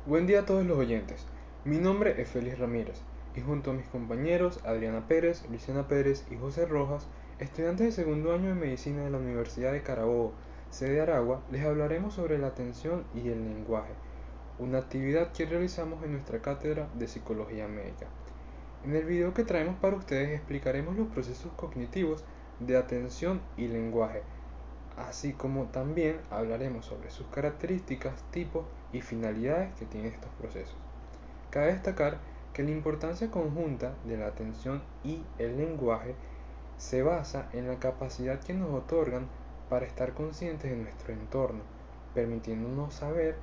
Buen día a todos los oyentes. Mi nombre es Félix Ramírez y junto a mis compañeros Adriana Pérez, Luciana Pérez y José Rojas, estudiantes de segundo año de Medicina de la Universidad de Carabobo, sede Aragua, les hablaremos sobre la atención y el lenguaje, una actividad que realizamos en nuestra cátedra de Psicología Médica. En el video que traemos para ustedes explicaremos los procesos cognitivos de atención y lenguaje, así como también hablaremos sobre sus características, tipos y finalidades que tienen estos procesos. Cabe destacar que la importancia conjunta de la atención y el lenguaje se basa en la capacidad que nos otorgan para estar conscientes de nuestro entorno, permitiéndonos saber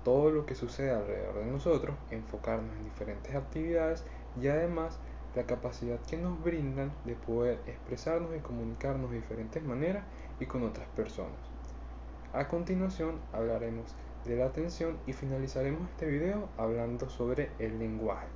todo lo que sucede alrededor de nosotros, enfocarnos en diferentes actividades y además la capacidad que nos brindan de poder expresarnos y comunicarnos de diferentes maneras y con otras personas. A continuación hablaremos de la atención y finalizaremos este video hablando sobre el lenguaje.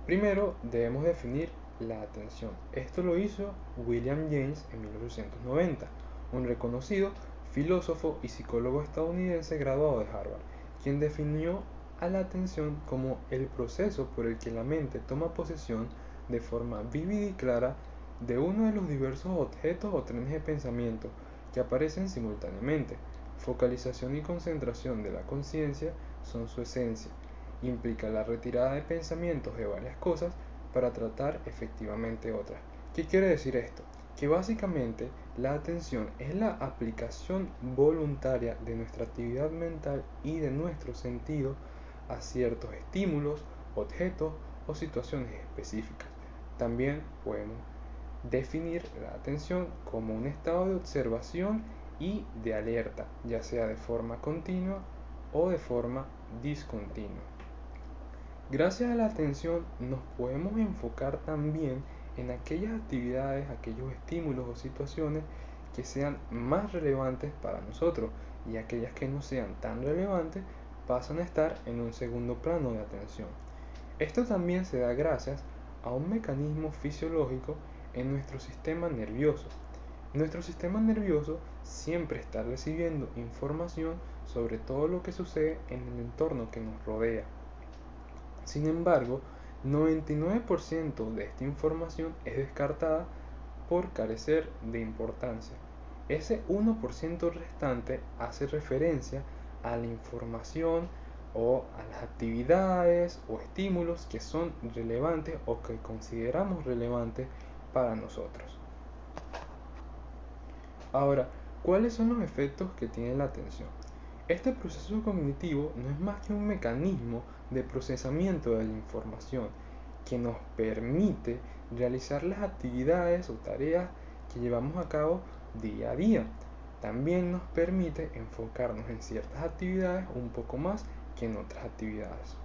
Primero debemos definir la atención. Esto lo hizo William James en 1890, un reconocido filósofo y psicólogo estadounidense graduado de Harvard, quien definió a la atención como el proceso por el que la mente toma posesión de forma vívida y clara de uno de los diversos objetos o trenes de pensamiento que aparecen simultáneamente. Focalización y concentración de la conciencia son su esencia. Implica la retirada de pensamientos de varias cosas para tratar efectivamente otras. ¿Qué quiere decir esto? Que básicamente la atención es la aplicación voluntaria de nuestra actividad mental y de nuestro sentido a ciertos estímulos, objetos o situaciones específicas. También podemos definir la atención como un estado de observación y de alerta, ya sea de forma continua o de forma discontinua. Gracias a la atención nos podemos enfocar también en aquellas actividades, aquellos estímulos o situaciones que sean más relevantes para nosotros y aquellas que no sean tan relevantes pasan a estar en un segundo plano de atención. Esto también se da gracias a un mecanismo fisiológico en nuestro sistema nervioso. Nuestro sistema nervioso siempre está recibiendo información sobre todo lo que sucede en el entorno que nos rodea. Sin embargo, 99% de esta información es descartada por carecer de importancia. Ese 1% restante hace referencia a la información o a las actividades o estímulos que son relevantes o que consideramos relevantes para nosotros. Ahora, ¿cuáles son los efectos que tiene la atención? Este proceso cognitivo no es más que un mecanismo de procesamiento de la información que nos permite realizar las actividades o tareas que llevamos a cabo día a día. También nos permite enfocarnos en ciertas actividades un poco más que en otras actividades.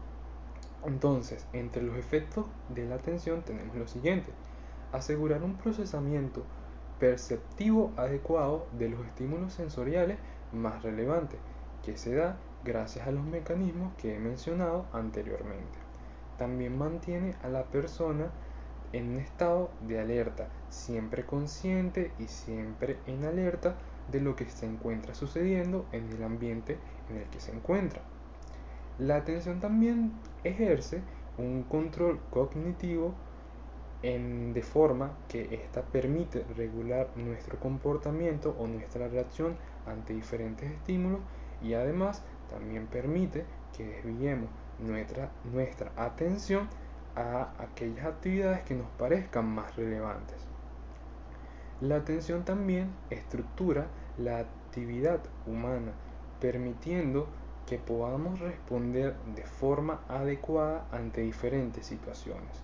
Entonces, entre los efectos de la atención tenemos lo siguiente: asegurar un procesamiento perceptivo adecuado de los estímulos sensoriales más relevantes, que se da gracias a los mecanismos que he mencionado anteriormente. También mantiene a la persona en un estado de alerta, siempre consciente y siempre en alerta de lo que se encuentra sucediendo en el ambiente en el que se encuentra. La atención también ejerce un control cognitivo de forma que ésta permite regular nuestro comportamiento o nuestra reacción ante diferentes estímulos y además también permite que desviemos nuestra atención a aquellas actividades que nos parezcan más relevantes. La atención también estructura la actividad humana, permitiendo que podamos responder de forma adecuada ante diferentes situaciones.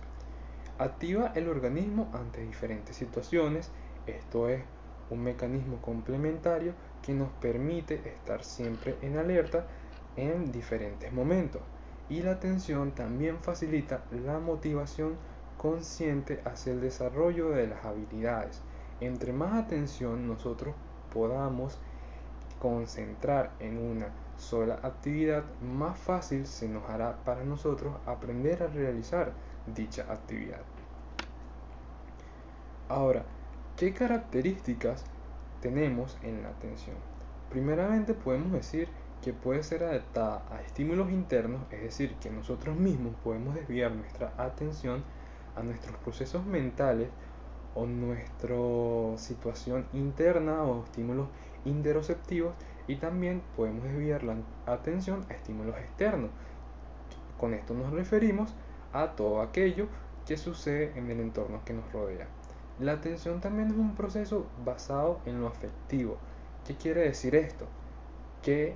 Activa el organismo ante diferentes situaciones, esto es un mecanismo complementario que nos permite estar siempre en alerta en diferentes momentos. Y la atención también facilita la motivación consciente hacia el desarrollo de las habilidades. Entre más atención nosotros podamos concentrar en una sola actividad, más fácil se nos hará para nosotros aprender a realizar dicha actividad. Ahora, ¿qué características tenemos en la atención? Primeramente podemos decir que puede ser adaptada a estímulos internos, es decir, que nosotros mismos podemos desviar nuestra atención a nuestros procesos mentales o nuestra situación interna o estímulos interoceptivos, y también podemos desviar la atención a estímulos externos. Con esto nos referimos a todo aquello que sucede en el entorno que nos rodea. La atención también es un proceso basado en lo afectivo. ¿Qué quiere decir esto? Que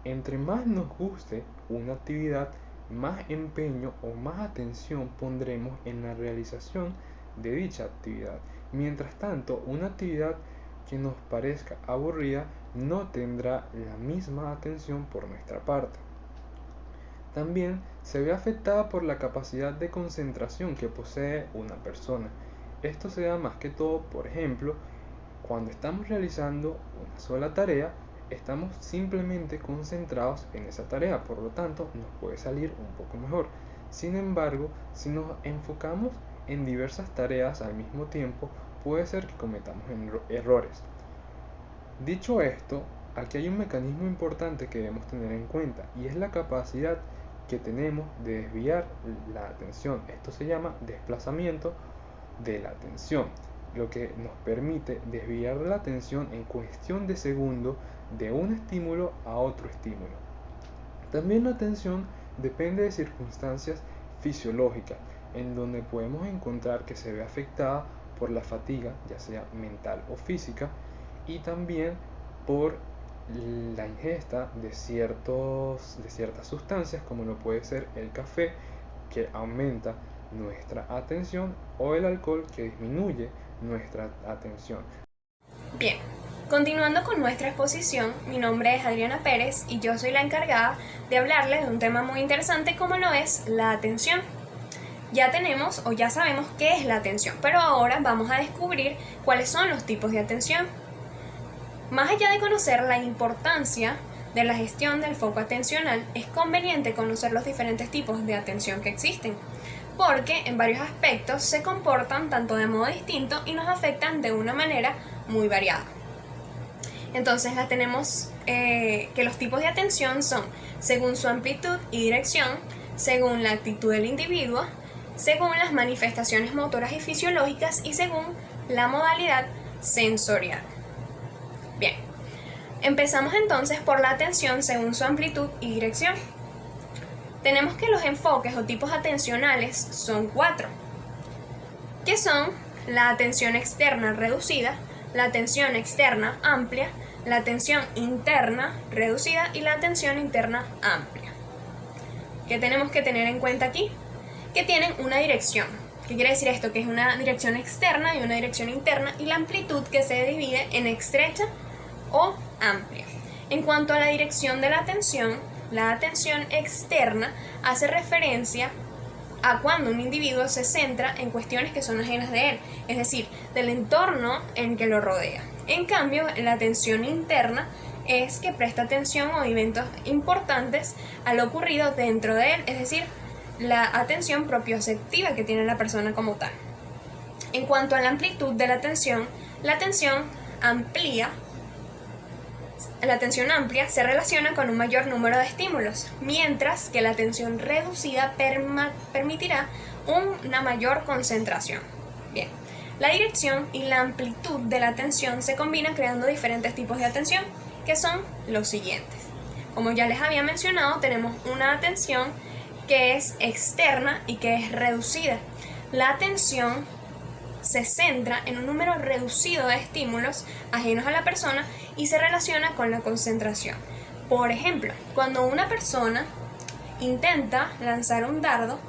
entre más nos guste una actividad, más empeño o más atención pondremos en la realización de dicha actividad. Mientras tanto, una actividad que nos parezca aburrida no tendrá la misma atención por nuestra parte. También se ve afectada por la capacidad de concentración que posee una persona. Esto se da más que todo, por ejemplo, cuando estamos realizando una sola tarea, estamos simplemente concentrados en esa tarea, por lo tanto nos puede salir un poco mejor. Sin embargo, si nos enfocamos en diversas tareas al mismo tiempo, puede ser que cometamos errores. Dicho esto, aquí hay un mecanismo importante que debemos tener en cuenta, y es la capacidad que tenemos de desviar la atención. Esto se llama desplazamiento de la atención, lo que nos permite desviar la atención en cuestión de segundos de un estímulo a otro estímulo. También la atención depende de circunstancias fisiológicas, en donde podemos encontrar que se ve afectada por la fatiga, ya sea mental o física, y también por la ingesta de ciertas sustancias, como lo puede ser el café, que aumenta nuestra atención, o el alcohol, que disminuye nuestra atención. Bien, continuando con nuestra exposición, mi nombre es Adriana Pérez y yo soy la encargada de hablarles de un tema muy interesante como lo es la atención. Ya tenemos o ya sabemos qué es la atención, pero ahora vamos a descubrir cuáles son los tipos de atención. Más allá de conocer la importancia de la gestión del foco atencional, es conveniente conocer los diferentes tipos de atención que existen, porque en varios aspectos se comportan tanto de modo distinto y nos afectan de una manera muy variada. Entonces las tenemos que los tipos de atención son según su amplitud y dirección, según la actitud del individuo, según las manifestaciones motoras y fisiológicas y según la modalidad sensorial. Bien, empezamos entonces por la atención según su amplitud y dirección. Tenemos que los enfoques o tipos atencionales son 4, que son la atención externa reducida, la atención externa amplia, la atención interna reducida y la atención interna amplia. ¿Qué tenemos que tener en cuenta aquí? Que tienen una dirección. ¿Qué quiere decir esto? Que es una dirección externa y una dirección interna, y la amplitud que se divide en estrecha o amplia. En cuanto a la dirección de la atención externa hace referencia a cuando un individuo se centra en cuestiones que son ajenas de él, es decir, del entorno en que lo rodea. En cambio, la atención interna es que presta atención a eventos importantes a lo ocurrido dentro de él, es decir, la atención propioceptiva que tiene la persona como tal. En cuanto a la amplitud de la atención amplia se relaciona con un mayor número de estímulos, mientras que la atención reducida permitirá una mayor concentración. Bien, la dirección y la amplitud de la atención se combinan creando diferentes tipos de atención, que son los siguientes. Como ya les había mencionado, tenemos una atención que es externa y que es reducida. La atención se centra en un número reducido de estímulos ajenos a la persona y se relaciona con la concentración. Por ejemplo, cuando una persona intenta lanzar un dardo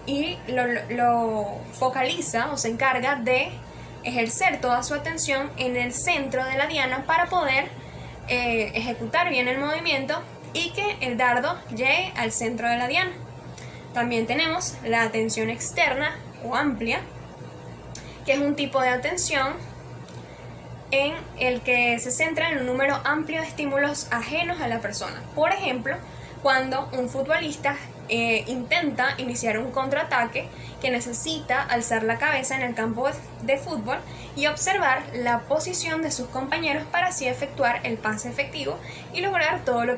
y lo focaliza o se encarga de ejercer toda su atención en el centro de la diana para poder ejecutar bien el movimiento y que el dardo llegue al centro de la diana. También tenemos la atención externa o amplia, que es un tipo de atención en el que se centra en un número amplio de estímulos ajenos a la persona. Por ejemplo, cuando un futbolista intenta iniciar un contraataque que necesita alzar la cabeza en el campo de fútbol y observar la posición de sus compañeros para así efectuar el pase efectivo y lograr todo lo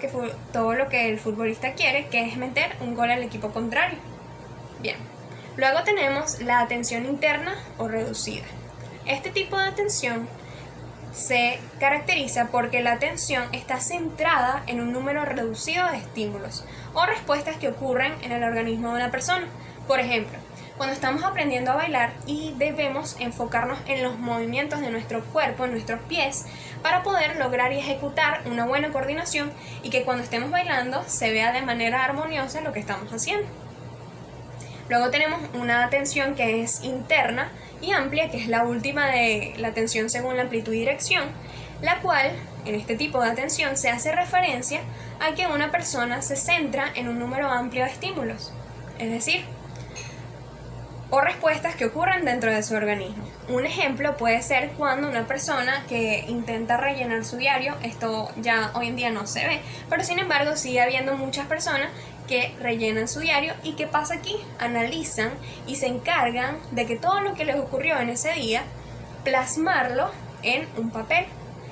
que el futbolista quiere, que es meter un gol al equipo contrario. Bien, luego tenemos la atención interna o reducida. Este tipo de atención se caracteriza porque la atención está centrada en un número reducido de estímulos o respuestas que ocurren en el organismo de una persona. Por ejemplo, cuando estamos aprendiendo a bailar y debemos enfocarnos en los movimientos de nuestro cuerpo, en nuestros pies, para poder lograr y ejecutar una buena coordinación y que cuando estemos bailando se vea de manera armoniosa lo que estamos haciendo. Luego tenemos una atención que es interna y amplia, que es la última de la atención según la amplitud y dirección, la cual, en este tipo de atención, se hace referencia a que una persona se centra en un número amplio de estímulos, es decir, o respuestas que ocurren dentro de su organismo. Un ejemplo puede ser cuando una persona que intenta rellenar su diario, esto ya hoy en día no se ve, pero sin embargo sigue habiendo muchas personas que rellenan su diario y ¿qué pasa aquí? Analizan y se encargan de que todo lo que les ocurrió en ese día, plasmarlo en un papel.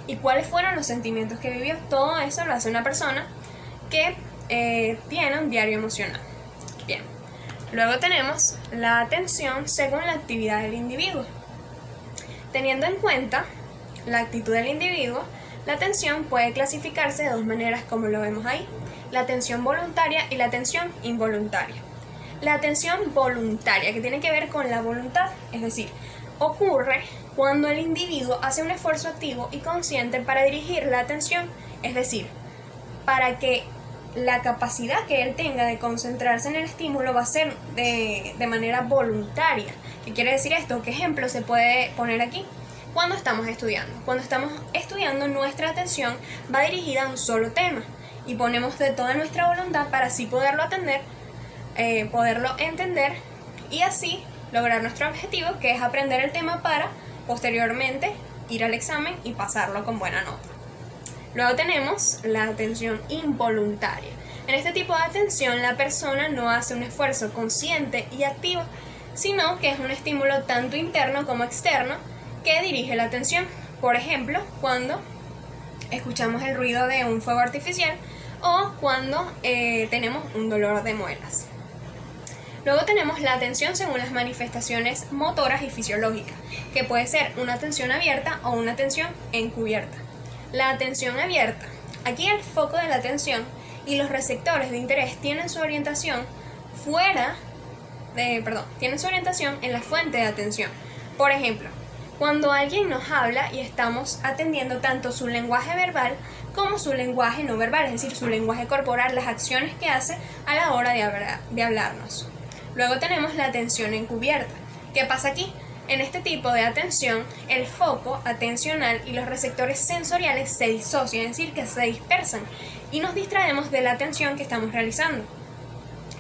¿Y cuáles fueron los sentimientos que vivió? Todo eso lo hace una persona que tiene un diario emocional. Bien. Luego tenemos la atención según la actividad del individuo. Teniendo en cuenta la actitud del individuo, la atención puede clasificarse de dos maneras como lo vemos ahí: la atención voluntaria y la atención involuntaria. La atención voluntaria, que tiene que ver con la voluntad, es decir, ocurre cuando el individuo hace un esfuerzo activo y consciente para dirigir la atención, es decir, para que la capacidad que él tenga de concentrarse en el estímulo va a ser de manera voluntaria. ¿Qué quiere decir esto? ¿Qué ejemplo se puede poner aquí? Cuando estamos estudiando. Cuando estamos estudiando, nuestra atención va dirigida a un solo tema y ponemos de toda nuestra voluntad para así poderlo atender, poderlo entender y así lograr nuestro objetivo, que es aprender el tema para posteriormente ir al examen y pasarlo con buena nota. Luego tenemos la atención involuntaria. En este tipo de atención, la persona no hace un esfuerzo consciente y activo, sino que es un estímulo tanto interno como externo que dirige la atención. Por ejemplo, cuando escuchamos el ruido de un fuego artificial o cuando tenemos un dolor de muelas. Luego tenemos la atención según las manifestaciones motoras y fisiológicas, que puede ser una atención abierta o una atención encubierta. La atención abierta. Aquí el foco de la atención y los receptores de interés tienen su orientación en la fuente de atención. Por ejemplo, cuando alguien nos habla y estamos atendiendo tanto su lenguaje verbal como su lenguaje no verbal, es decir, su lenguaje corporal, las acciones que hace a la hora de hablarnos. Luego tenemos la atención encubierta. ¿Qué pasa aquí? En este tipo de atención, el foco atencional y los receptores sensoriales se disocian, es decir, que se dispersan y nos distraemos de la atención que estamos realizando.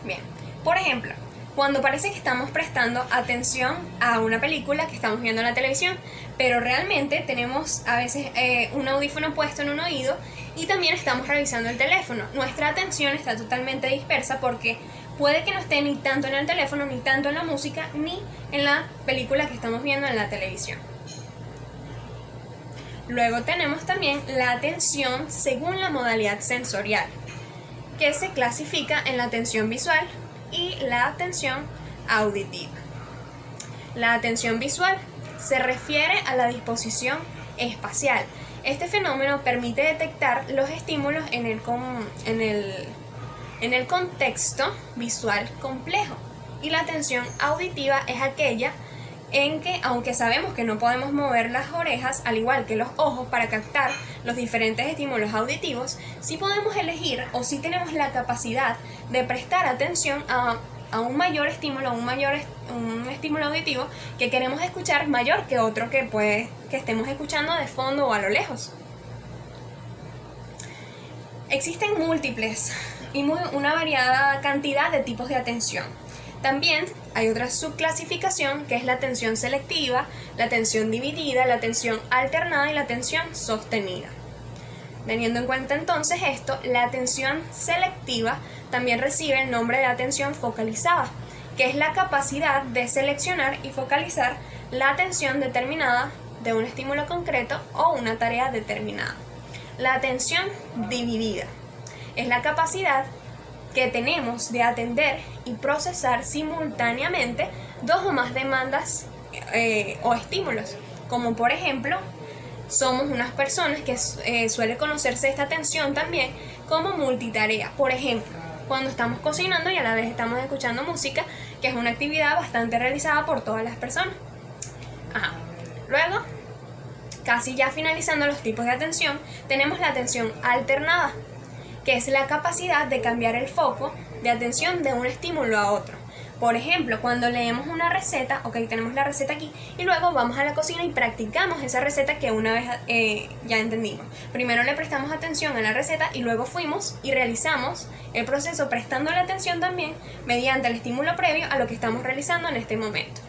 Bien, por ejemplo, cuando parece que estamos prestando atención a una película que estamos viendo en la televisión, pero realmente tenemos a veces un audífono puesto en un oído y también estamos revisando el teléfono. Nuestra atención está totalmente dispersa porque puede que no esté ni tanto en el teléfono, ni tanto en la música, ni en la película que estamos viendo en la televisión. Luego tenemos también la atención según la modalidad sensorial, que se clasifica en la atención visual y la atención auditiva. La atención visual se refiere a la disposición espacial. Este fenómeno permite detectar los estímulos en el contexto visual complejo, y la atención auditiva es aquella en que, aunque sabemos que no podemos mover las orejas al igual que los ojos para captar los diferentes estímulos auditivos, sí podemos elegir o sí tenemos la capacidad de prestar atención a un mayor estímulo, un estímulo auditivo que queremos escuchar mayor que otro que estemos escuchando de fondo o a lo lejos. Existen múltiples y una variada cantidad de tipos de atención. También hay otra subclasificación que es la atención selectiva, la atención dividida, la atención alternada y la atención sostenida. Teniendo en cuenta entonces esto, la atención selectiva también recibe el nombre de atención focalizada, que es la capacidad de seleccionar y focalizar la atención determinada de un estímulo concreto o una tarea determinada. La atención dividida es la capacidad que tenemos de atender y procesar simultáneamente dos o más demandas o estímulos, como por ejemplo, somos unas personas que suele conocerse esta atención también como multitarea. Por ejemplo, cuando estamos cocinando y a la vez estamos escuchando música, que es una actividad bastante realizada por todas las personas. Luego, casi ya finalizando los tipos de atención, tenemos la atención alternada, que es la capacidad de cambiar el foco de atención de un estímulo a otro. Por ejemplo, cuando leemos una receta, tenemos la receta aquí, y luego vamos a la cocina y practicamos esa receta que una vez ya entendimos. Primero le prestamos atención a la receta y luego fuimos y realizamos el proceso prestando la atención también mediante el estímulo previo a lo que estamos realizando en este momento.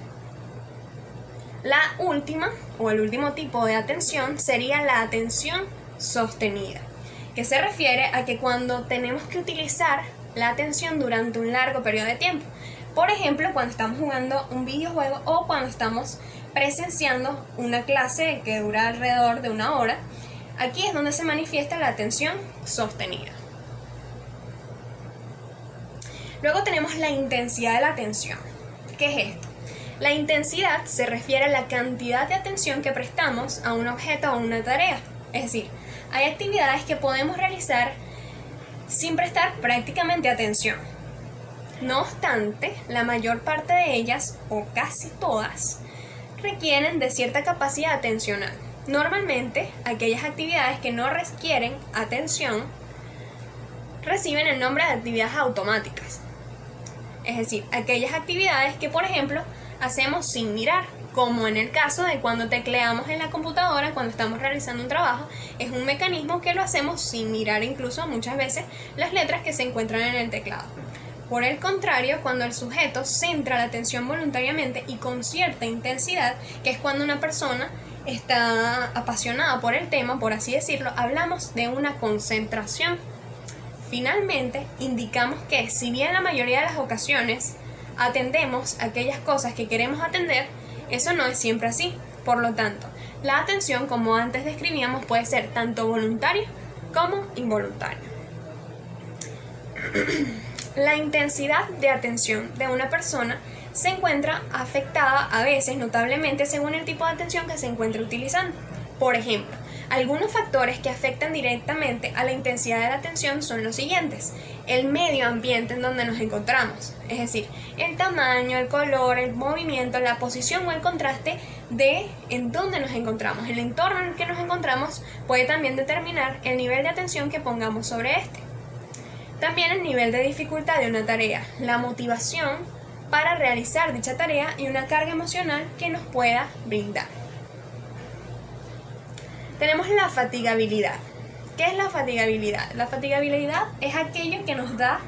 La última, o el último tipo de atención, sería la atención sostenida, que se refiere a que cuando tenemos que utilizar la atención durante un largo periodo de tiempo. Por ejemplo, cuando estamos jugando un videojuego o cuando estamos presenciando una clase que dura alrededor de 1 hora, aquí es donde se manifiesta la atención sostenida. Luego tenemos la intensidad de la atención. ¿Qué es esto? La intensidad se refiere a la cantidad de atención que prestamos a un objeto o a una tarea. Es decir, hay actividades que podemos realizar sin prestar prácticamente atención. No obstante, la mayor parte de ellas, o casi todas, requieren de cierta capacidad atencional. Normalmente, aquellas actividades que no requieren atención reciben el nombre de actividades automáticas. Es decir, aquellas actividades que, por ejemplo, hacemos sin mirar, como en el caso de cuando tecleamos en la computadora, cuando estamos realizando un trabajo, es un mecanismo que lo hacemos sin mirar incluso muchas veces las letras que se encuentran en el teclado. Por el contrario, cuando el sujeto centra la atención voluntariamente y con cierta intensidad, que es cuando una persona está apasionada por el tema, por así decirlo, hablamos de una concentración. Finalmente, indicamos que si bien la mayoría de las ocasiones atendemos aquellas cosas que queremos atender, eso no es siempre así. Por lo tanto, la atención, como antes describíamos, puede ser tanto voluntaria como involuntaria. La intensidad de atención de una persona se encuentra afectada a veces notablemente según el tipo de atención que se encuentre utilizando. Por ejemplo, algunos factores que afectan directamente a la intensidad de la atención son los siguientes: el medio ambiente en donde nos encontramos, es decir, el tamaño, el color, el movimiento, la posición o el contraste de en donde nos encontramos. El entorno en el que nos encontramos puede también determinar el nivel de atención que pongamos sobre este. También el nivel de dificultad de una tarea, la motivación para realizar dicha tarea y una carga emocional que nos pueda brindar. Tenemos la fatigabilidad. ¿Qué es la fatigabilidad? La fatigabilidad es aquello que nos da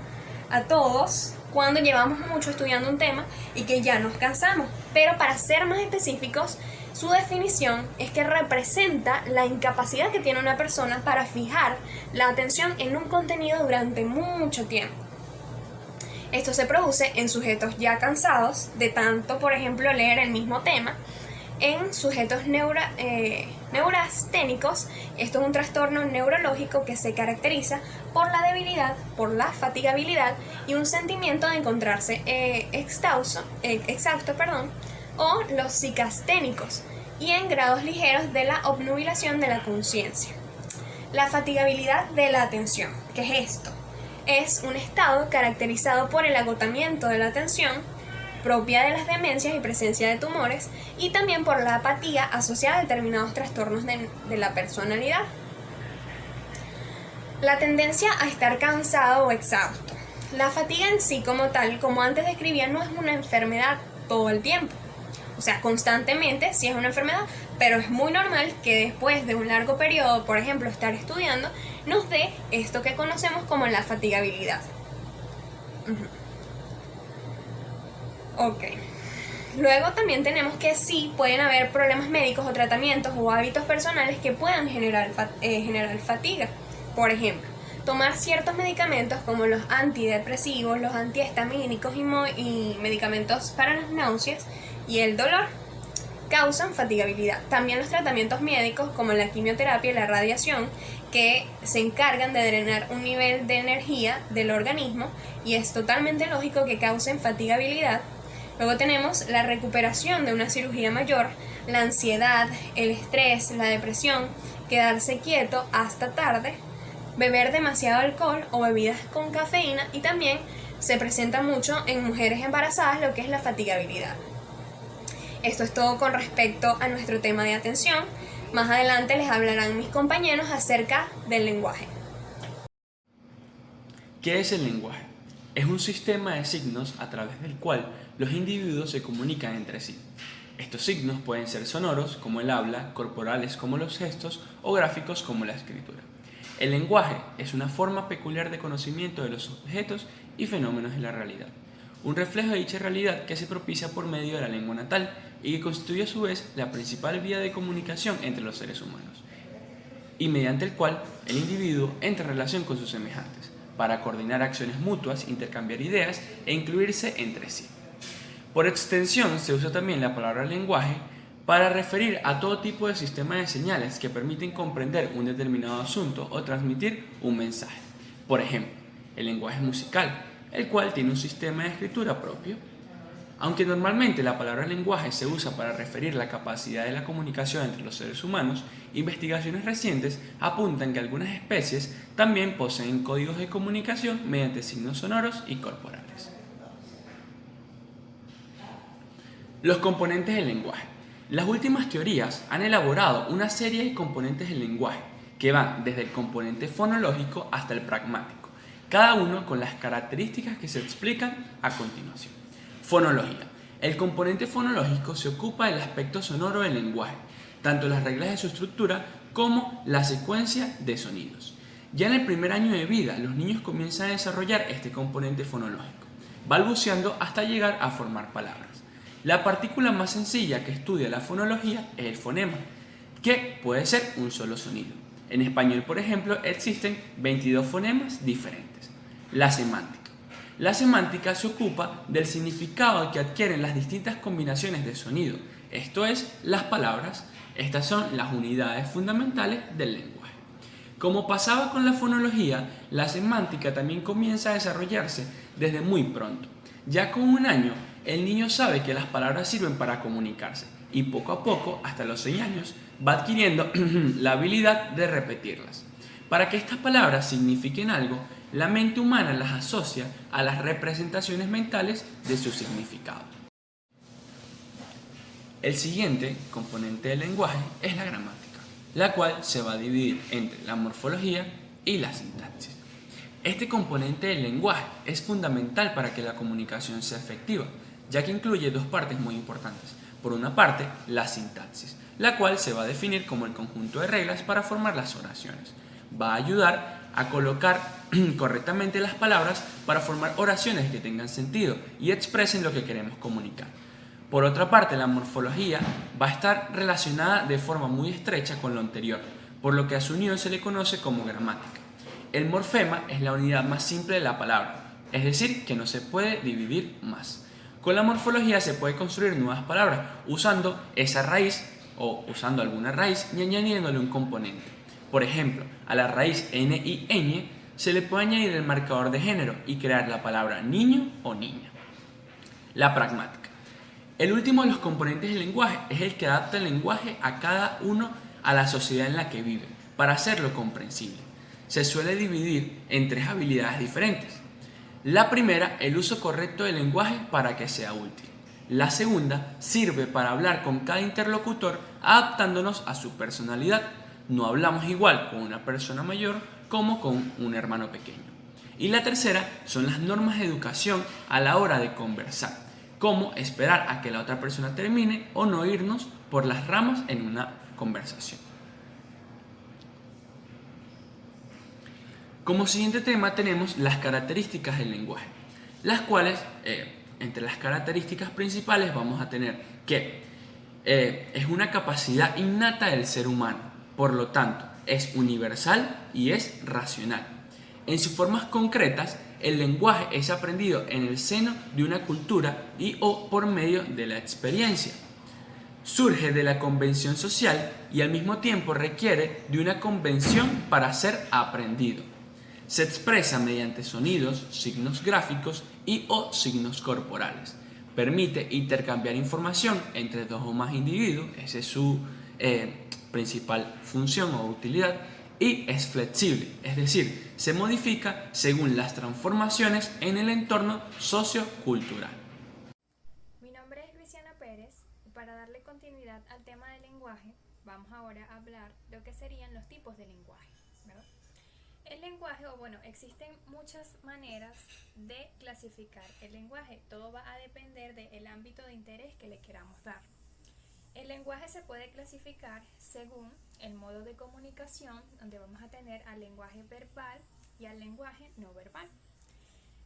a todos cuando llevamos mucho estudiando un tema y que ya nos cansamos. Pero para ser más específicos, su definición es que representa la incapacidad que tiene una persona para fijar la atención en un contenido durante mucho tiempo. Esto se produce en sujetos ya cansados de tanto, por ejemplo, leer el mismo tema. En sujetos neurasténicos, esto es un trastorno neurológico que se caracteriza por la debilidad, por la fatigabilidad y un sentimiento de encontrarse exhausto, o los psicasténicos, y en grados ligeros de la obnubilación de la conciencia. La fatigabilidad de la atención, ¿qué es esto? Es un estado caracterizado por el agotamiento de la atención, propia de las demencias y presencia de tumores, y también por la apatía asociada a determinados trastornos de la personalidad. La tendencia a estar cansado o exhausto. La fatiga en sí como tal, como antes describía, no es una enfermedad todo el tiempo. O sea, constantemente sí es una enfermedad, pero es muy normal que después de un largo periodo, por ejemplo, estar estudiando, nos dé esto que conocemos como la fatigabilidad. Ok. Luego también tenemos que sí pueden haber problemas médicos o tratamientos o hábitos personales que puedan generar fatiga. Por ejemplo, tomar ciertos medicamentos como los antidepresivos, los antihistamínicos y medicamentos para las náuseas y el dolor causan fatigabilidad. También los tratamientos médicos como la quimioterapia y la radiación, que se encargan de drenar un nivel de energía del organismo, y es totalmente lógico que causen fatigabilidad. Luego tenemos la recuperación de una cirugía mayor, la ansiedad, el estrés, la depresión, quedarse quieto hasta tarde, beber demasiado alcohol o bebidas con cafeína, y también se presenta mucho en mujeres embarazadas lo que es la fatigabilidad. Esto es todo con respecto a nuestro tema de atención. Más adelante les hablarán mis compañeros acerca del lenguaje. ¿Qué es el lenguaje? Es un sistema de signos a través del cual los individuos se comunican entre sí. Estos signos pueden ser sonoros, como el habla, corporales, como los gestos, o gráficos, como la escritura. El lenguaje es una forma peculiar de conocimiento de los objetos y fenómenos de la realidad, un reflejo de dicha realidad que se propicia por medio de la lengua natal y que constituye a su vez la principal vía de comunicación entre los seres humanos, y mediante el cual el individuo entra en relación con sus semejantes, para coordinar acciones mutuas, intercambiar ideas e incluirse entre sí. Por extensión, se usa también la palabra lenguaje para referir a todo tipo de sistema de señales que permiten comprender un determinado asunto o transmitir un mensaje. Por ejemplo, el lenguaje musical, el cual tiene un sistema de escritura propio. Aunque normalmente la palabra lenguaje se usa para referir la capacidad de la comunicación entre los seres humanos, investigaciones recientes apuntan que algunas especies también poseen códigos de comunicación mediante signos sonoros y corporales. Los componentes del lenguaje. Las últimas teorías han elaborado una serie de componentes del lenguaje que van desde el componente fonológico hasta el pragmático, cada uno con las características que se explican a continuación. Fonología. El componente fonológico se ocupa del aspecto sonoro del lenguaje, tanto las reglas de su estructura como la secuencia de sonidos. Ya en el primer año de vida, los niños comienzan a desarrollar este componente fonológico, balbuceando hasta llegar a formar palabras. La partícula más sencilla que estudia la fonología es el fonema, que puede ser un solo sonido. En español, por ejemplo, existen 22 fonemas diferentes. La semántica. La semántica se ocupa del significado que adquieren las distintas combinaciones de sonido, esto es, las palabras. Estas son las unidades fundamentales del lenguaje. Como pasaba con la fonología, la semántica también comienza a desarrollarse desde muy pronto. Ya con un año, el niño sabe que las palabras sirven para comunicarse y poco a poco, hasta los 6 años, va adquiriendo la habilidad de repetirlas. Para que estas palabras signifiquen algo, la mente humana las asocia a las representaciones mentales de su significado. El siguiente componente del lenguaje es la gramática, la cual se va a dividir entre la morfología y la sintaxis. Este componente del lenguaje es fundamental para que la comunicación sea efectiva, ya que incluye dos partes muy importantes. Por una parte, la sintaxis, la cual se va a definir como el conjunto de reglas para formar las oraciones. Va a ayudar a colocar correctamente las palabras para formar oraciones que tengan sentido y expresen lo que queremos comunicar. Por otra parte, la morfología va a estar relacionada de forma muy estrecha con lo anterior, por lo que a su unión se le conoce como gramática. El morfema es la unidad más simple de la palabra, es decir, que no se puede dividir más. Con la morfología se puede construir nuevas palabras usando esa raíz o usando alguna raíz y añadiéndole un componente. Por ejemplo, a la raíz n y ñ se le puede añadir el marcador de género y crear la palabra niño o niña. La pragmática. El último de los componentes del lenguaje es el que adapta el lenguaje a cada uno a la sociedad en la que vive, para hacerlo comprensible. Se suele dividir en 3 habilidades diferentes. La primera, el uso correcto del lenguaje para que sea útil. La segunda, sirve para hablar con cada interlocutor adaptándonos a su personalidad. No hablamos igual con una persona mayor como con un hermano pequeño. Y la tercera son las normas de educación a la hora de conversar, como esperar a que la otra persona termine o no irnos por las ramas en una conversación. Como siguiente tema tenemos las características del lenguaje, las cuales, entre las características principales vamos a tener que es una capacidad innata del ser humano. Por lo tanto, es universal y es racional. En sus formas concretas, el lenguaje es aprendido en el seno de una cultura y o por medio de la experiencia. Surge de la convención social y al mismo tiempo requiere de una convención para ser aprendido. Se expresa mediante sonidos, signos gráficos y o signos corporales. Permite intercambiar información entre dos o más individuos, esa es su principal función o utilidad, y es flexible, es decir, se modifica según las transformaciones en el entorno sociocultural. Mi nombre es Luciana Pérez y para darle continuidad al tema del lenguaje, vamos ahora a hablar de lo que serían los tipos de lenguaje, ¿verdad? El lenguaje, existen muchas maneras de clasificar el lenguaje, todo va a depender del ámbito de interés que le queramos dar. El lenguaje se puede clasificar según el modo de comunicación, donde vamos a tener al lenguaje verbal y al lenguaje no verbal.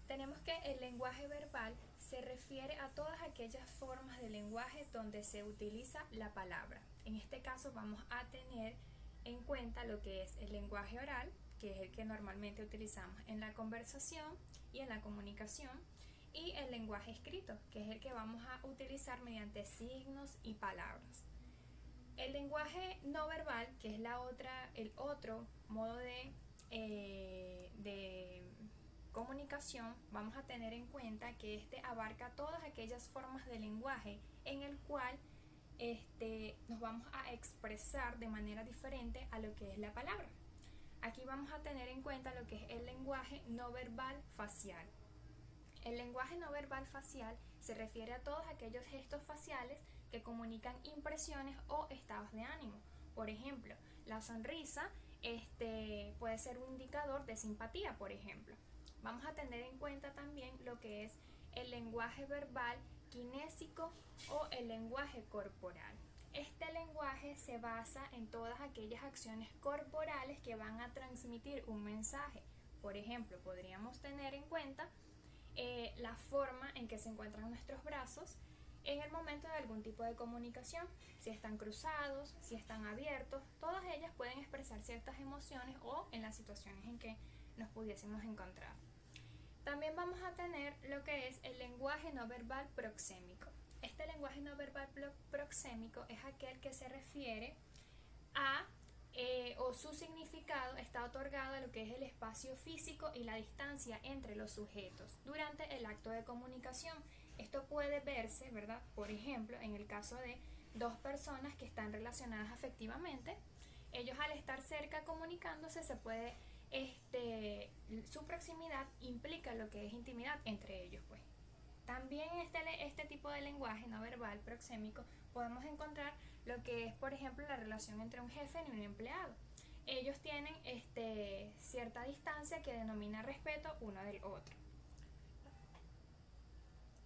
Tenemos que el lenguaje verbal se refiere a todas aquellas formas de lenguaje donde se utiliza la palabra. En este caso vamos a tener en cuenta lo que es el lenguaje oral, que es el que normalmente utilizamos en la conversación y en la comunicación, y el lenguaje escrito, que es el que vamos a utilizar mediante signos y palabras. El lenguaje no verbal, que es el otro modo de comunicación, vamos a tener en cuenta que este abarca todas aquellas formas de lenguaje en el cual nos vamos a expresar de manera diferente a lo que es la palabra. Aquí vamos a tener en cuenta lo que es el lenguaje no verbal facial. El lenguaje no verbal facial se refiere a todos aquellos gestos faciales que comunican impresiones o estados de ánimo. Por ejemplo, la sonrisa puede ser un indicador de simpatía, por ejemplo. Vamos a tener en cuenta también lo que es el lenguaje verbal kinésico o el lenguaje corporal. Este lenguaje se basa en todas aquellas acciones corporales que van a transmitir un mensaje. Por ejemplo, podríamos tener en cuenta la forma en que se encuentran nuestros brazos en el momento de algún tipo de comunicación, si están cruzados, si están abiertos, todas ellas pueden expresar ciertas emociones o en las situaciones en que nos pudiésemos encontrar. También vamos a tener lo que es el lenguaje no verbal proxémico. Este lenguaje no verbal proxémico es aquel que se refiere a o su significado está otorgado a lo que es el espacio físico y la distancia entre los sujetos durante el acto de comunicación. Esto puede verse, ¿verdad? Por ejemplo, en el caso de dos personas que están relacionadas afectivamente, ellos al estar cerca comunicándose su proximidad implica lo que es intimidad entre ellos, pues. También este tipo de lenguaje no verbal proxémico podemos encontrar lo que es, por ejemplo, la relación entre un jefe y un empleado. Ellos tienen cierta distancia que denomina respeto uno del otro.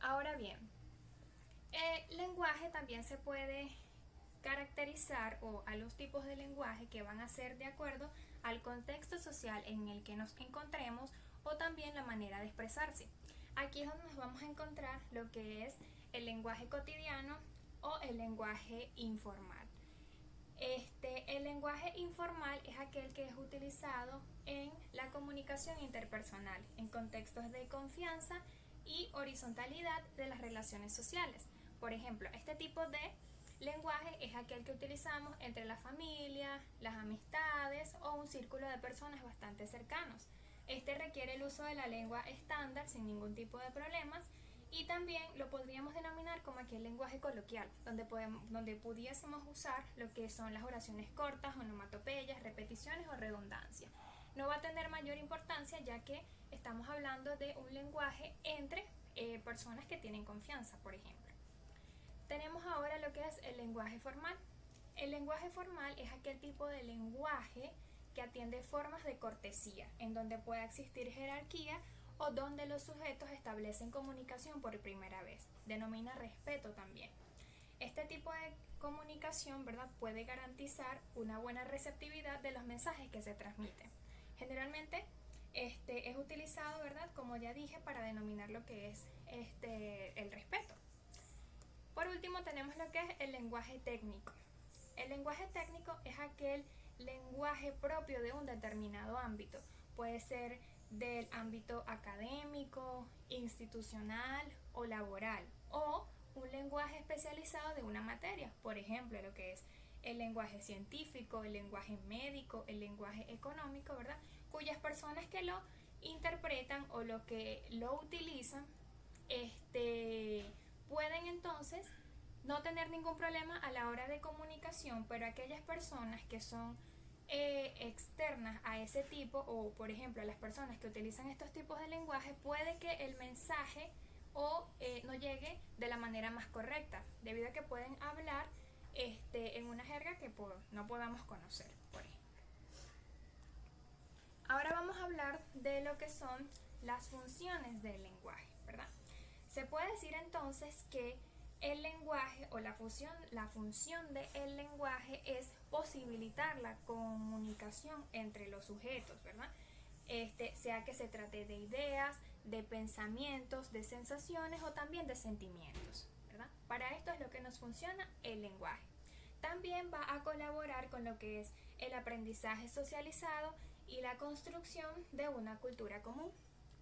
Ahora bien, el lenguaje también se puede caracterizar o a los tipos de lenguaje que van a ser de acuerdo al contexto social en el que nos encontremos o también la manera de expresarse. Aquí es donde nos vamos a encontrar lo que es el lenguaje cotidiano o el lenguaje informal. El lenguaje informal es aquel que es utilizado en la comunicación interpersonal, en contextos de confianza y horizontalidad de las relaciones sociales. Por ejemplo, este tipo de lenguaje es aquel que utilizamos entre la familia, las amistades o un círculo de personas bastante cercanos. Este requiere el uso de la lengua estándar sin ningún tipo de problemas y también lo podríamos denominar como aquel lenguaje coloquial, donde pudiésemos usar lo que son las oraciones cortas, onomatopeyas, repeticiones o redundancias. No va a tener mayor importancia ya que estamos hablando de un lenguaje entre personas que tienen confianza, por ejemplo. Tenemos ahora lo que es el lenguaje formal. El lenguaje formal es aquel tipo de lenguaje que atiende formas de cortesía, en donde pueda existir jerarquía o donde los sujetos establecen comunicación por primera vez. Denomina respeto también. Este tipo de comunicación, ¿verdad?, puede garantizar una buena receptividad de los mensajes que se transmiten. Generalmente es utilizado, ¿verdad?, como ya dije, para denominar lo que es el respeto. Por último tenemos lo que es el lenguaje técnico. El lenguaje técnico es aquel lenguaje propio de un determinado ámbito. Puede ser del ámbito académico, institucional o laboral, o un lenguaje especializado de una materia, por ejemplo, lo que es el lenguaje científico, el lenguaje médico, el lenguaje económico, ¿verdad? Cuyas personas que lo interpretan o lo que lo utilizan, pueden entonces no tener ningún problema a la hora de comunicación, pero aquellas personas que son externas a ese tipo, o por ejemplo a las personas que utilizan estos tipos de lenguaje, puede que el mensaje no llegue de la manera más correcta, debido a que pueden hablar en una jerga que no podamos conocer, por ejemplo. Ahora vamos a hablar de lo que son las funciones del lenguaje, ¿verdad? Se puede decir entonces que el lenguaje o la función del lenguaje es posibilitar la comunicación entre los sujetos, ¿verdad? Sea que se trate de ideas, de pensamientos, de sensaciones o también de sentimientos, ¿verdad? Para esto es lo que nos funciona el lenguaje. También va a colaborar con lo que es el aprendizaje socializado y la construcción de una cultura común,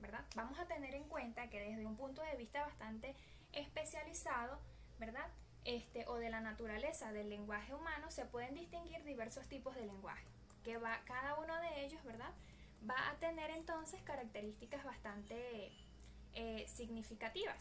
¿verdad? Vamos a tener en cuenta que desde un punto de vista bastante especializado, ¿verdad? O de la naturaleza del lenguaje humano, se pueden distinguir diversos tipos de lenguaje, que cada uno de ellos, ¿verdad?, va a tener entonces características bastante significativas.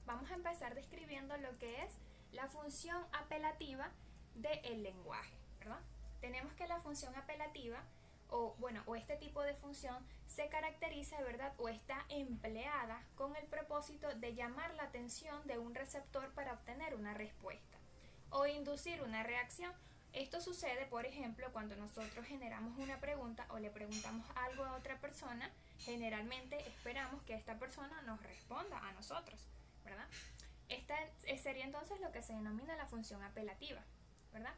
Vamos a empezar describiendo lo que es la función apelativa del lenguaje, ¿verdad? Tenemos que la función apelativa o este tipo de función se caracteriza, ¿verdad?, o está empleada con el propósito de llamar la atención de un receptor para obtener una respuesta o inducir una reacción. Esto sucede, por ejemplo, cuando nosotros generamos una pregunta o le preguntamos algo a otra persona. Generalmente esperamos que esta persona nos responda a nosotros, ¿verdad? Esta sería entonces lo que se denomina la función apelativa, ¿verdad?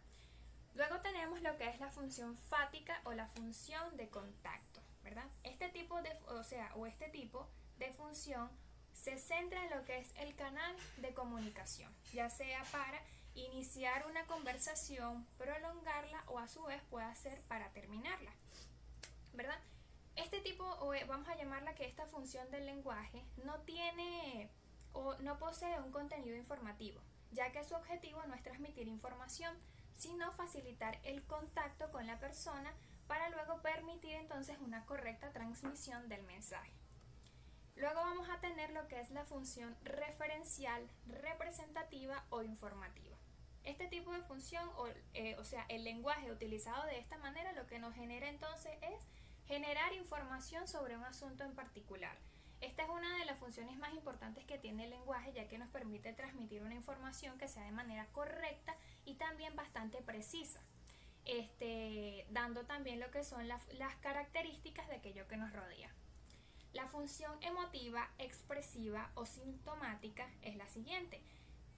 Luego tenemos lo que es la función fática o la función de contacto, ¿verdad? Este tipo de función se centra en lo que es el canal de comunicación, ya sea para iniciar una conversación, prolongarla o a su vez puede ser para terminarla, ¿verdad? Vamos a llamarla que esta función del lenguaje no tiene o no posee un contenido informativo, ya que su objetivo no es transmitir información, sino facilitar el contacto con la persona para luego permitir entonces una correcta transmisión del mensaje. Luego vamos a tener lo que es la función referencial, representativa o informativa. Este tipo de función, el lenguaje utilizado de esta manera, lo que nos genera entonces es generar información sobre un asunto en particular. Esta es una de las funciones más importantes que tiene el lenguaje, ya que nos permite transmitir una información que sea de manera correcta y también bastante precisa, dando también lo que son las características de aquello que nos rodea. La función emotiva, expresiva o sintomática es la siguiente.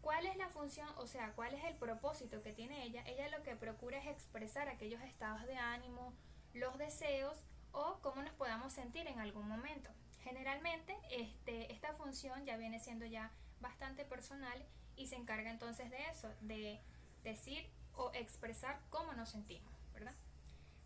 ¿Cuál es la función, cuál es el propósito que tiene ella? Ella lo que procura es expresar aquellos estados de ánimo, los deseos o cómo nos podamos sentir en algún momento. Generalmente esta función ya viene siendo ya bastante personal y se encarga entonces de eso, de decir o expresar cómo nos sentimos, ¿verdad?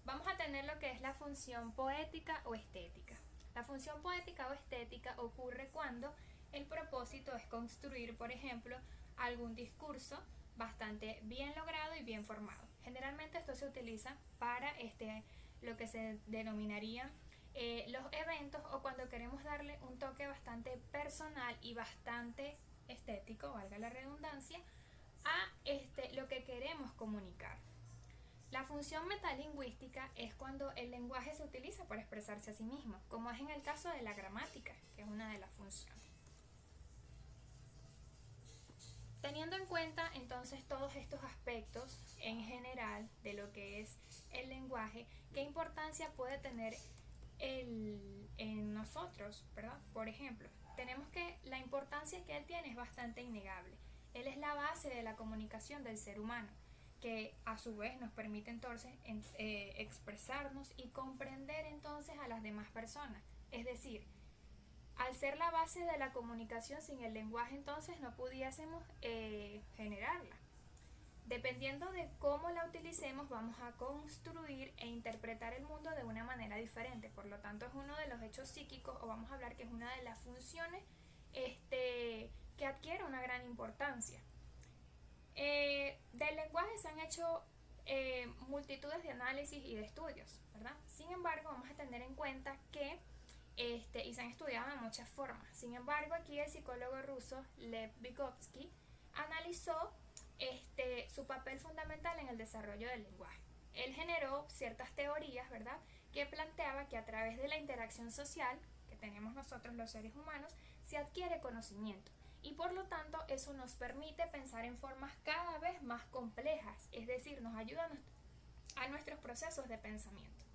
Vamos a tener lo que es la función poética o estética. La función poética o estética ocurre cuando el propósito es construir, por ejemplo, algún discurso bastante bien logrado y bien formado. Generalmente esto se utiliza para lo que se denominaría los eventos o cuando queremos darle un toque bastante personal y bastante estético, valga la redundancia, a lo que queremos comunicar. La función metalingüística es cuando el lenguaje se utiliza para expresarse a sí mismo, como es en el caso de la gramática, que es una de las funciones. Teniendo en cuenta entonces todos estos aspectos en general de lo que es el lenguaje, ¿qué importancia puede tener en nosotros, ¿verdad? Por ejemplo, tenemos que la importancia que él tiene es bastante innegable. Él es la base de la comunicación del ser humano, que a su vez nos permite entonces expresarnos y comprender entonces a las demás personas. Es decir, al ser la base de la comunicación, sin el lenguaje entonces no pudiésemos generarla. Dependiendo de cómo la utilicemos, vamos a construir e interpretar el mundo de una manera diferente. Por lo tanto, es uno de los hechos psíquicos, o vamos a hablar que es una de las funciones que adquiere una gran importancia. Del lenguaje se han hecho multitudes de análisis y de estudios, ¿verdad? Sin embargo, vamos a tener en cuenta que y se han estudiado de muchas formas. Sin embargo, aquí el psicólogo ruso Lev Vygotsky analizó su papel fundamental en el desarrollo del lenguaje. Él generó ciertas teorías, ¿verdad?, que planteaba que a través de la interacción social que tenemos nosotros los seres humanos se adquiere conocimiento y por lo tanto eso nos permite pensar en formas cada vez más complejas, es decir, nos ayuda a nuestros procesos de pensamiento.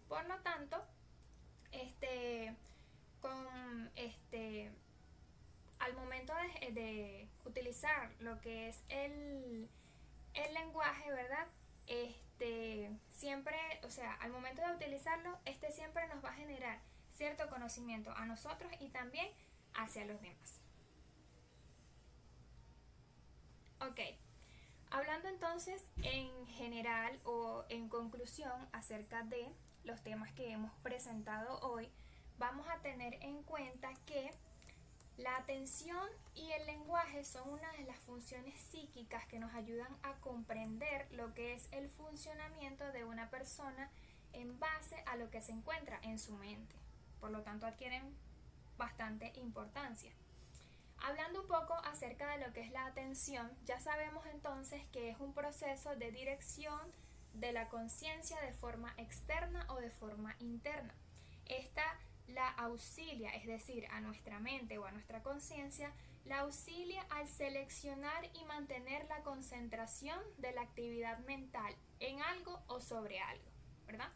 Por lo tanto, al momento de utilizar lo que es el lenguaje, ¿verdad? Siempre, o sea, al momento de utilizarlo, siempre nos va a generar cierto conocimiento a nosotros y también hacia los demás. Ok, hablando entonces en general o en conclusión acerca de los temas que hemos presentado hoy, vamos a tener en cuenta que la atención y el lenguaje son una de las funciones psíquicas que nos ayudan a comprender lo que es el funcionamiento de una persona en base a lo que se encuentra en su mente. Por lo tanto, adquieren bastante importancia. Hablando un poco acerca de lo que es la atención, ya sabemos entonces que es un proceso de dirección de la conciencia de forma externa o de forma interna. Esta la auxilia, es decir, a nuestra mente o a nuestra conciencia, la auxilia al seleccionar y mantener la concentración de la actividad mental en algo o sobre algo, ¿verdad?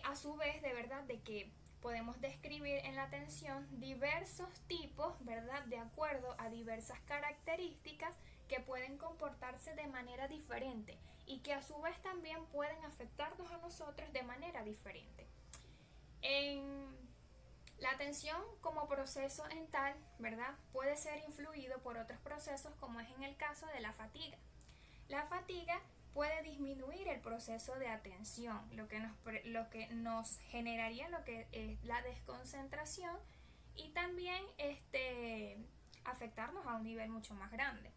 A su vez, de verdad, de que podemos describir en la atención diversos tipos, ¿verdad?, de acuerdo a diversas características que pueden comportarse de manera diferente y que a su vez también pueden afectarnos a nosotros de manera diferente. En la atención como proceso en tal, ¿verdad?, puede ser influido por otros procesos como es en el caso de la fatiga. La fatiga puede disminuir el proceso de atención, lo que nos generaría lo que es la desconcentración y también afectarnos a un nivel mucho más grande.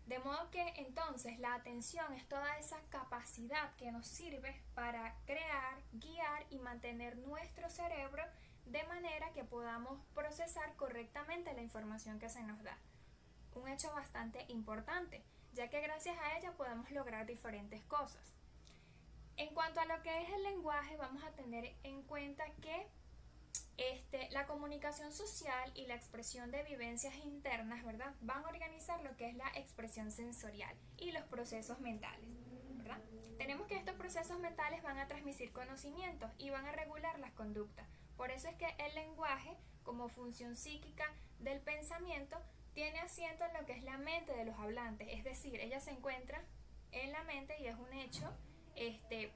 De modo que entonces la atención es toda esa capacidad que nos sirve para crear, guiar y mantener nuestro cerebro de manera que podamos procesar correctamente la información que se nos da. Un hecho bastante importante, ya que gracias a ella podemos lograr diferentes cosas. En cuanto a lo que es el lenguaje, vamos a tener en cuenta que la comunicación social y la expresión de vivencias internas, ¿verdad?, van a organizar lo que es la expresión sensorial y los procesos mentales, ¿verdad? Tenemos que estos procesos mentales van a transmitir conocimientos y van a regular las conductas. Por eso es que el lenguaje, como función psíquica del pensamiento, tiene asiento en lo que es la mente de los hablantes, es decir, ella se encuentra en la mente y es un hecho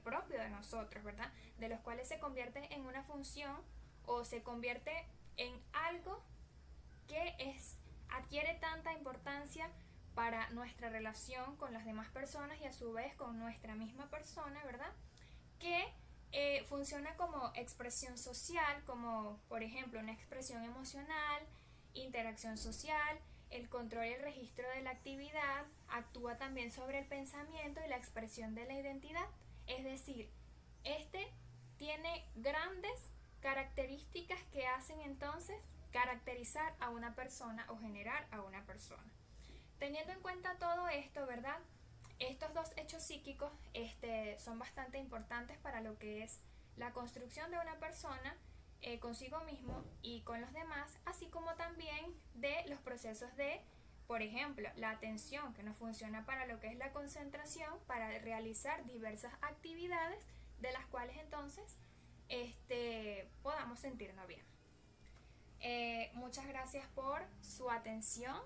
propio de nosotros, ¿verdad?, de los cuales se convierte en una función o se convierte en algo que adquiere tanta importancia para nuestra relación con las demás personas y a su vez con nuestra misma persona, ¿verdad?, que funciona como expresión social, como por ejemplo una expresión emocional, interacción social, el control y el registro de la actividad, actúa también sobre el pensamiento y la expresión de la identidad. Es decir, tiene grandes características que hacen entonces caracterizar a una persona o generar a una persona. Teniendo en cuenta todo esto, ¿verdad?, estos dos hechos psíquicos son bastante importantes para lo que es la construcción de una persona consigo mismo y con los demás, así como también de los procesos de, por ejemplo, la atención, que nos funciona para lo que es la concentración, para realizar diversas actividades de las cuales entonces podamos sentirnos bien. Muchas gracias por su atención.